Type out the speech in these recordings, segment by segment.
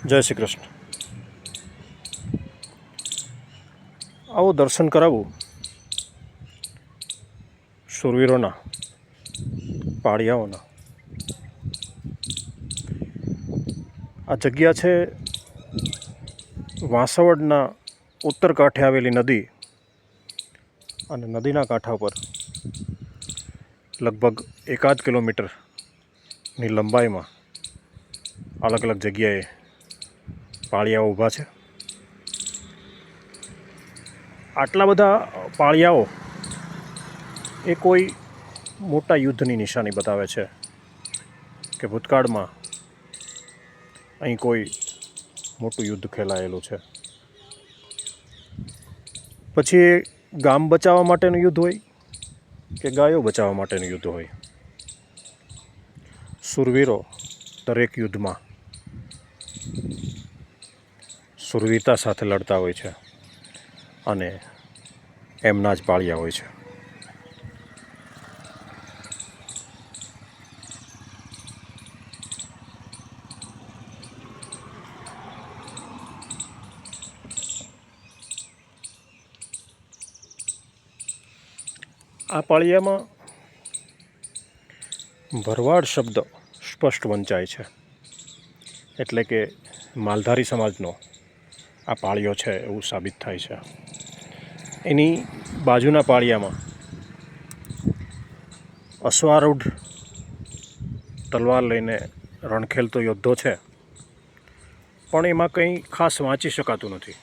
જય શ્રી કૃષ્ણ. આવો દર્શન કરાવું શૂરવીરોના, પાળિયાઓના. આ જગ્યા છે વાસવડના ઉત્તર કાંઠે આવેલી નદી, અને નદીના કાંઠા પર લગભગ 1.5 કિલોમીટરની લંબાઈમાં અલગ અલગ જગ્યાએ પાળિયાઓ ઊભા છે. આટલા બધા પાળિયાઓ એ કોઈ મોટા યુદ્ધની નિશાની બતાવે છે કે ભૂતકાળમાં અહીં કોઈ મોટું યુદ્ધ ખેલાયેલું છે. પછી એ ગામ બચાવવા માટેનું યુદ્ધ હોય કે ગાયો બચાવવા માટેનું યુદ્ધ હોય, શૂરવીરો દરેક યુદ્ધમાં શૂરવીરતા સાથે લડતા હોય છે, અને એમના જ પાળિયા હોય છે. આ પાળિયામાં ભરવાડ શબ્દ સ્પષ્ટ વંચાય છે, એટલે કે માલધારી સમાજનો આ પાળિયો છે એવું સાબિત થાય છે. એની બાજુના પાળિયામાં અશ્વારૂઢ તલવાર લઈને રણખેલતો યોદ્ધો છે, પણ એમાં કંઈ ખાસ વાંચી શકાતું નથી.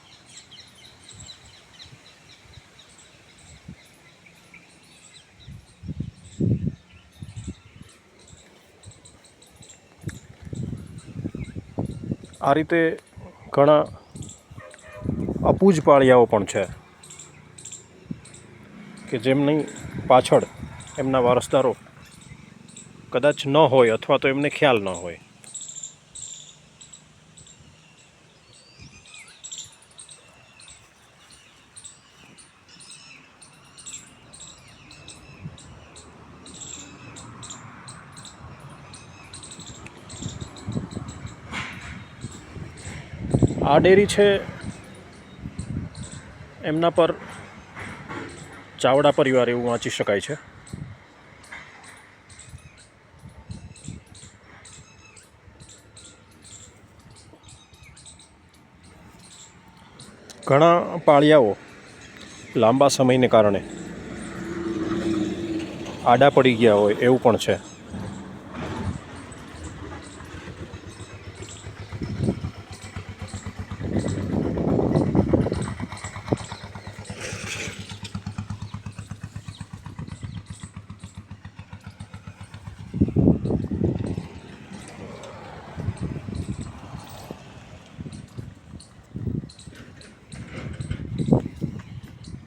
આ રીતે ઘણા અપૂજ પાળિયાઓ પણ છે કે જેમની પાછળ એમના વારસદારો કદાચ ન હોય, અથવા તો એમને ખ્યાલ ન હોય. આ ડેરી છે, એમના પર ચાવડા પરિવાર એવું વાંચી શકાય છે. ઘણા પાળિયાઓ લાંબા સમયને કારણે આડા પડી ગયા હોય એવું પણ છે.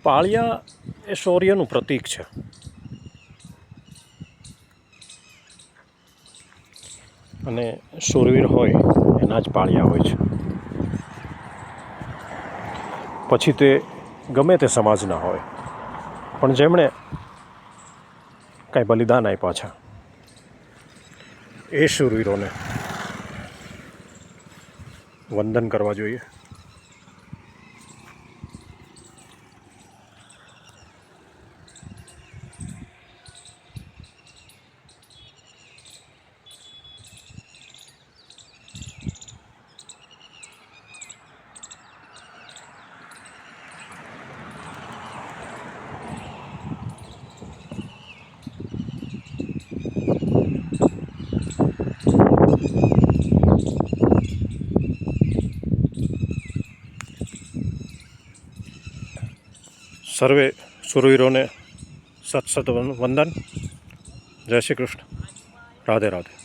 પાળિયા એ શૌર્યનું પ્રતીક છે, અને શૂરવીર હોય એના જ પાળિયા હોય છે. પછી તે ગમે તે સમાજના હોય, પણ જેમણે કાંઈ બલિદાન આપ્યા છે એ શૂરવીરોને વંદન કરવા જોઈએ. સર્વે શૂરવીરોને સત સત વંદન. જય શ્રી કૃષ્ણ. રાધે રાધે.